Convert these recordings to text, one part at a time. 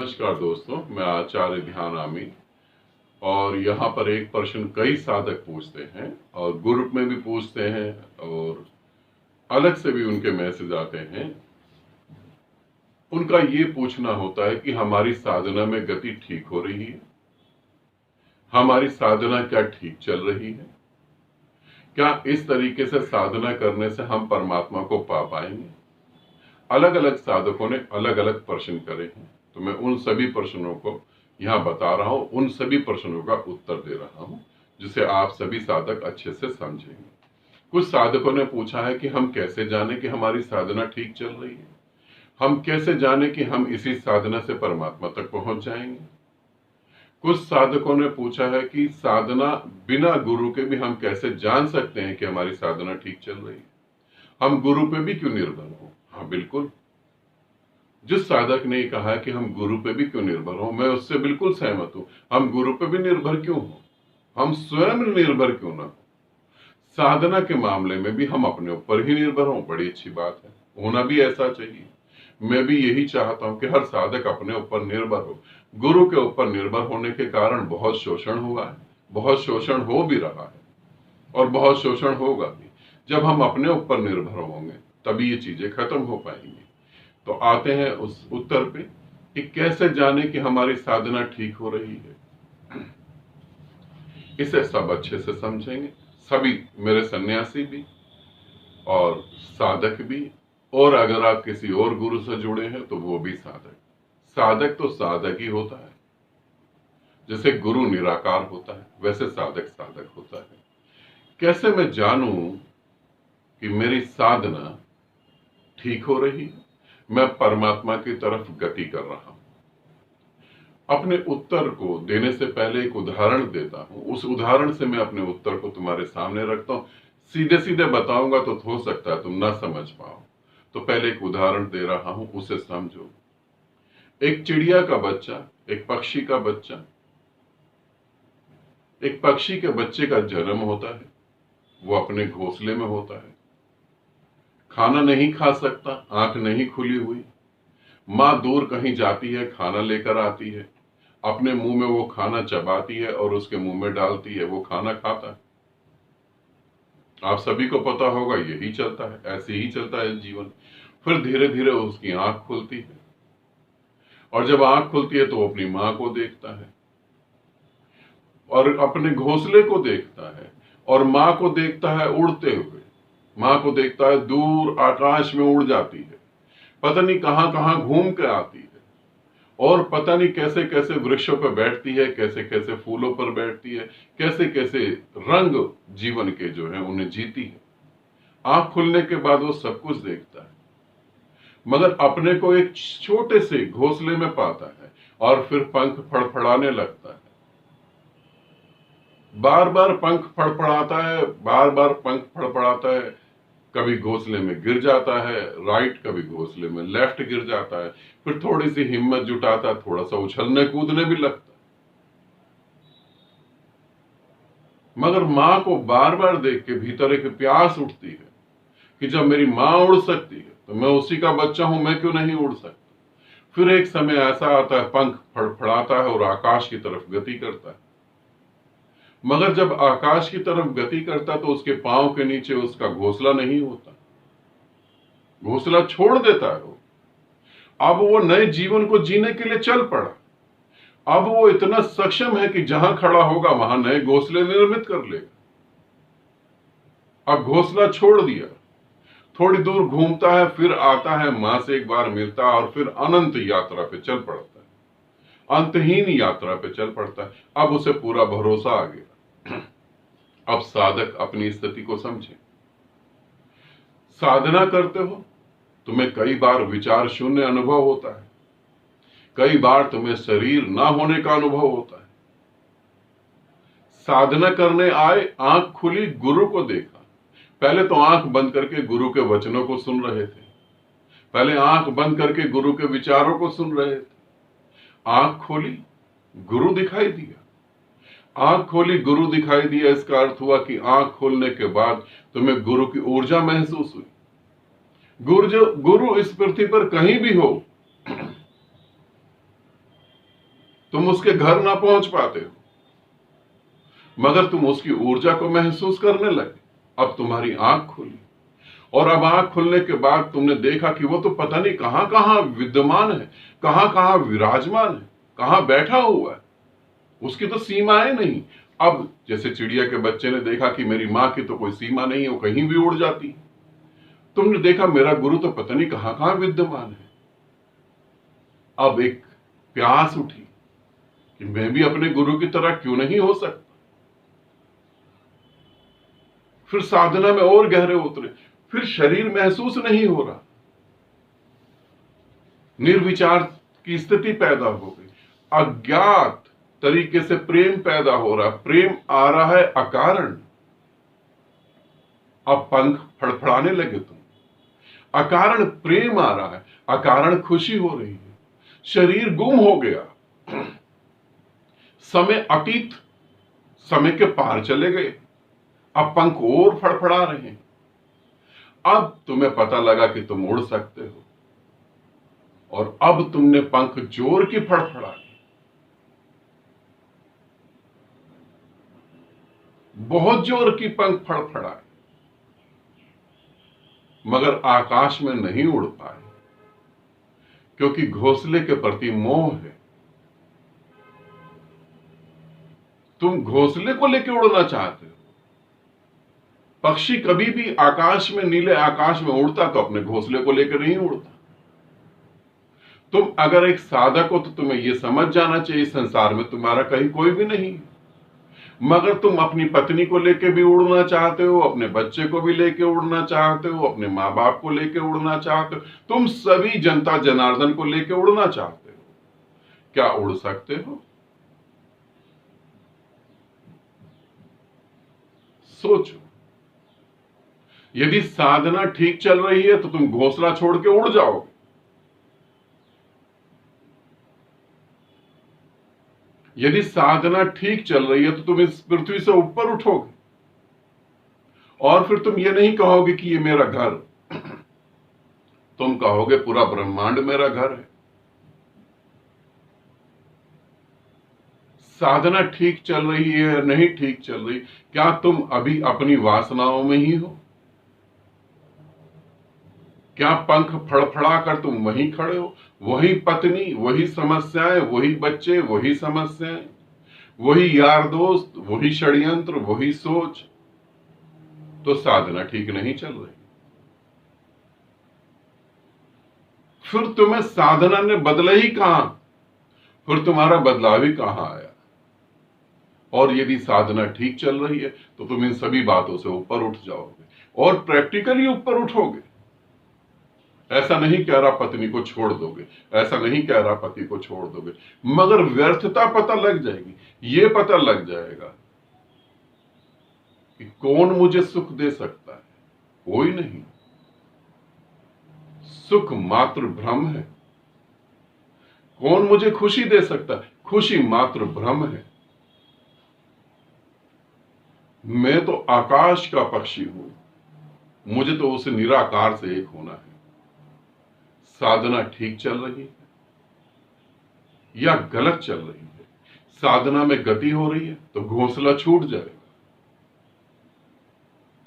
नमस्कार दोस्तों, मैं आचार्य ध्यानामी। और यहाँ पर एक प्रश्न कई साधक पूछते हैं और ग्रुप में भी पूछते हैं और अलग से भी उनके मैसेज आते हैं। उनका ये पूछना होता है कि हमारी साधना में गति ठीक हो रही है, हमारी साधना क्या ठीक चल रही है, क्या इस तरीके से साधना करने से हम परमात्मा को पा पाएंगे। अलग अलग साधकों ने अलग अलग प्रश्न करे हैं, तो मैं उन सभी प्रश्नों को यहाँ बता रहा हूँ, उन सभी प्रश्नों का उत्तर दे रहा हूँ जिसे आप सभी साधक अच्छे से समझेंगे। कुछ साधकों ने पूछा है कि हम कैसे जाने कि हमारी साधना ठीक चल रही है, हम कैसे जाने कि हम इसी साधना से परमात्मा तक पहुंच जाएंगे। कुछ साधकों ने पूछा है कि साधना बिना गुरु के भी हम कैसे जान सकते हैं कि हमारी साधना ठीक चल रही है, हम गुरु पे भी क्यों निर्भर हो। हाँ बिल्कुल, जिस साधक ने कहा कि हम गुरु पे भी क्यों निर्भर हो, मैं उससे बिल्कुल सहमत हूं। हम गुरु पे भी निर्भर क्यों हो, हम स्वयं निर्भर क्यों ना हो। साधना के मामले में भी हम अपने ऊपर ही निर्भर हो, बड़ी अच्छी बात है, होना भी ऐसा चाहिए। मैं भी यही चाहता हूं कि हर साधक अपने ऊपर निर्भर हो। गुरु के ऊपर निर्भर होने के कारण बहुत शोषण हुआ है, बहुत शोषण हो भी रहा है और बहुत शोषण होगा भी। जब हम अपने ऊपर निर्भर होंगे तभी ये चीजें खत्म हो पाएंगी। तो आते हैं उस उत्तर पे कि कैसे जाने कि हमारी साधना ठीक हो रही है। इसे सब अच्छे से समझेंगे, सभी, मेरे सन्यासी भी और साधक भी, और अगर आप किसी और गुरु से जुड़े हैं तो वो भी साधक। साधक तो साधक ही होता है, जैसे गुरु निराकार होता है वैसे साधक साधक होता है। कैसे मैं जानूं कि मेरी साधना ठीक हो रही है, मैं परमात्मा की तरफ गति कर रहा हूं। अपने उत्तर को देने से पहले एक उदाहरण देता हूं, उस उदाहरण से मैं अपने उत्तर को तुम्हारे सामने रखता हूं। सीधे सीधे बताऊंगा तो हो सकता है तुम ना समझ पाओ, तो पहले एक उदाहरण दे रहा हूं, उसे समझो। एक चिड़िया का बच्चा, एक पक्षी का बच्चा, एक पक्षी के बच्चे का जन्म होता है। वो अपने घोंसले में होता है, खाना नहीं खा सकता, आंख नहीं खुली हुई। माँ दूर कहीं जाती है, खाना लेकर आती है, अपने मुंह में वो खाना चबाती है और उसके मुंह में डालती है, वो खाना खाता है। आप सभी को पता होगा यही चलता है, ऐसे ही चलता है जीवन। फिर धीरे धीरे उसकी आंख खुलती है और जब आंख खुलती है तो वो अपनी माँ को देखता है और अपने घोंसले को देखता है और माँ को देखता है उड़ते हुए। माँ को देखता है दूर आकाश में उड़ जाती है, पता नहीं कहां कहां घूम के आती है और पता नहीं कैसे कैसे वृक्षों पर बैठती है, कैसे कैसे फूलों पर बैठती है, कैसे कैसे रंग जीवन के जो है उन्हें जीती है। आंख खुलने के बाद वो सब कुछ देखता है, मगर अपने को एक छोटे से घोंसले में पाता है और फिर पंख फड़फड़ाने लगता है। बार बार पंख फड़फड़ाता है, बार बार पंख फड़फड़ाता है। कभी घोंसले में गिर जाता है राइट, कभी घोंसले में लेफ्ट गिर जाता है। फिर थोड़ी सी हिम्मत जुटाता है, थोड़ा सा उछलने कूदने भी लगता है। मगर मां को बार बार देख के भीतर एक प्यास उठती है कि जब मेरी मां उड़ सकती है तो मैं उसी का बच्चा हूं, मैं क्यों नहीं उड़ सकता। फिर एक समय ऐसा आता है, पंख फड़फड़ाता है और आकाश की तरफ गति करता है। मगर जब आकाश की तरफ गति करता तो उसके पांव के नीचे उसका घोंसला नहीं होता, घोंसला छोड़ देता है वो। अब वो नए जीवन को जीने के लिए चल पड़ा। अब वो इतना सक्षम है कि जहां खड़ा होगा वहां नए घोंसले निर्मित कर लेगा। अब घोंसला छोड़ दिया, थोड़ी दूर घूमता है, फिर आता है, मां से एक बार मिलता है और फिर अनंत यात्रा पे चल पड़ता है, अंतहीन यात्रा पे चल पड़ता है। अब उसे पूरा भरोसा आ गया। अब साधक अपनी स्थिति को समझे। साधना करते हो, तुम्हें कई बार विचार शून्य अनुभव होता है, कई बार तुम्हें शरीर ना होने का अनुभव होता है। साधना करने आए, आंख खुली, गुरु को देखा। पहले तो आंख बंद करके गुरु के वचनों को सुन रहे थे, पहले आंख बंद करके गुरु के विचारों को सुन रहे थे। आंख खोली, गुरु दिखाई दिया। आंख खोली, गुरु दिखाई दिया, इसका अर्थ हुआ कि आंख खोलने के बाद तुम्हें गुरु की ऊर्जा महसूस हुई। गुरु इस पृथ्वी पर कहीं भी हो, तुम उसके घर ना पहुंच पाते हो, मगर तुम उसकी ऊर्जा को महसूस करने लगे। अब तुम्हारी आंख खुली, और अब आंख खुलने के बाद तुमने देखा कि वो तो पता नहीं कहां कहां विद्यमान है, कहां कहां विराजमान है, कहां बैठा हुआ है, उसकी तो सीमाएं नहीं। अब जैसे चिड़िया के बच्चे ने देखा कि मेरी माँ की तो कोई सीमा नहीं है, वो कहीं भी उड़ जाती है, तुमने देखा मेरा गुरु तो पता नहीं कहां कहां विद्यमान है। अब एक प्यास उठी कि मैं भी अपने गुरु की तरह क्यों नहीं हो सकता। फिर साधना में और गहरे उतरे, फिर शरीर महसूस नहीं हो रहा, निर्विचार की स्थिति पैदा हो गई, अज्ञात तरीके से प्रेम पैदा हो रहा, प्रेम आ रहा है अकारण। अब पंख फड़फड़ाने लगे तुम, अकारण प्रेम आ रहा है, अकारण खुशी हो रही है, शरीर गुम हो गया, समय अतीत, समय के पार चले गए, अब पंख और फड़फड़ा रहे हैं। अब तुम्हें पता लगा कि तुम उड़ सकते हो, और अब तुमने पंख जोर की फड़फड़ाई, बहुत जोर की पंख फड़फड़ाए, मगर आकाश में नहीं उड़ पाए, क्योंकि घोंसले के प्रति मोह है। तुम घोंसले को लेकर उड़ना चाहते हो। पक्षी कभी भी आकाश में, नीले आकाश में उड़ता तो अपने घोंसले को लेकर नहीं उड़ता। तुम अगर एक साधक हो तो तुम्हें यह समझ जाना चाहिए संसार में तुम्हारा कहीं कोई भी नहीं, मगर तुम अपनी पत्नी को लेके भी उड़ना चाहते हो, अपने बच्चे को भी लेके उड़ना चाहते हो, अपने माँ बाप को लेके उड़ना चाहते हो, तुम सभी जनता जनार्दन को लेके उड़ना चाहते हो। क्या उड़ सकते हो? सोचो। यदि साधना ठीक चल रही है तो तुम घोंसला छोड़ के उड़ जाओगे। यदि साधना ठीक चल रही है तो तुम इस पृथ्वी से ऊपर उठोगे, और फिर तुम ये नहीं कहोगे कि ये मेरा घर, तुम कहोगे पूरा ब्रह्मांड मेरा घर है। साधना ठीक चल रही है, नहीं ठीक चल रही, क्या तुम अभी अपनी वासनाओं में ही हो? क्या पंख फड़फड़ा कर तुम वहीं खड़े हो? वही पत्नी, वही समस्याएं, वही बच्चे, वही समस्याएं, वही यार दोस्त, वही षड्यंत्र, वही सोच। तो साधना ठीक नहीं चल रही। फिर तुम्हें साधना ने बदला ही कहां, फिर तुम्हारा बदलाव ही कहां आया? और यदि साधना ठीक चल रही है तो तुम इन सभी बातों से ऊपर उठ जाओगे, और प्रैक्टिकली ऊपर उठोगे। ऐसा नहीं कह रहा पत्नी को छोड़ दोगे, ऐसा नहीं कह रहा पति को छोड़ दोगे, मगर व्यर्थता पता लग जाएगी। ये पता लग जाएगा कि कौन मुझे सुख दे सकता है? कोई नहीं। सुख मात्र भ्रम है। कौन मुझे खुशी दे सकता है? खुशी मात्र भ्रम है। मैं तो आकाश का पक्षी हूं, मुझे तो उस निराकार से एक होना है। साधना ठीक चल रही है या गलत चल रही है? साधना में गति हो रही है तो घोंसला छूट जाएगा,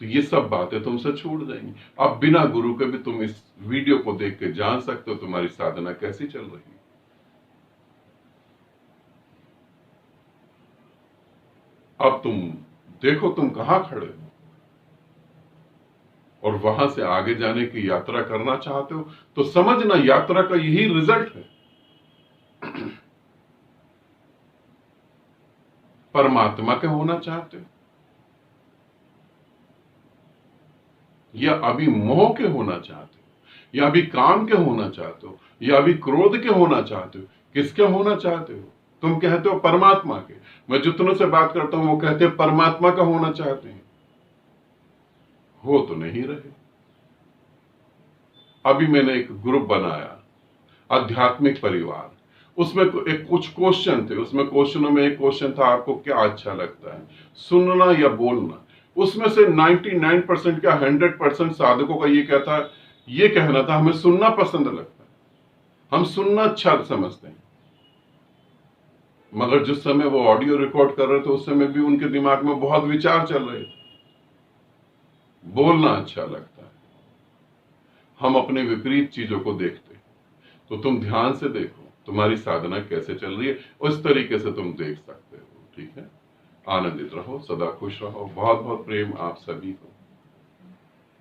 तो ये सब बातें तुमसे छूट जाएंगी। अब बिना गुरु के भी तुम इस वीडियो को देख के जान सकते हो तुम्हारी साधना कैसी चल रही है। अब तुम देखो तुम कहां खड़े हो, और वहां से आगे जाने की यात्रा करना चाहते हो तो समझना यात्रा का यही रिजल्ट है। परमात्मा के होना चाहते हो या अभी मोह के होना चाहते हो, या अभी काम के होना चाहते हो, या अभी क्रोध के होना चाहते हो? किसके होना चाहते हो? तुम कहते हो परमात्मा के। मैं जितनों से बात करता हूं वो कहते हैं परमात्मा का होना चाहते हैं। हो तो नहीं रहे। अभी मैंने एक ग्रुप बनाया, आध्यात्मिक परिवार। उसमें एक कुछ क्वेश्चन थे, उसमें क्वेश्चनों में एक क्वेश्चन था आपको क्या अच्छा लगता है, सुनना या बोलना? उसमें से 99% क्या 100% साधकों का ये कहना था हमें सुनना पसंद लगता है, हम सुनना अच्छा समझते हैं। मगर जिस समय वो ऑडियो रिकॉर्ड कर रहे थे उस समय भी उनके दिमाग में बहुत विचार चल रहे थे। बोलना अच्छा लगता है, हम अपने विपरीत चीजों को देखते। तो तुम ध्यान से देखो तुम्हारी साधना कैसे चल रही है, उस तरीके से तुम देख सकते हो। ठीक है, आनंदित रहो, सदा खुश रहो। बहुत बहुत प्रेम आप सभी को।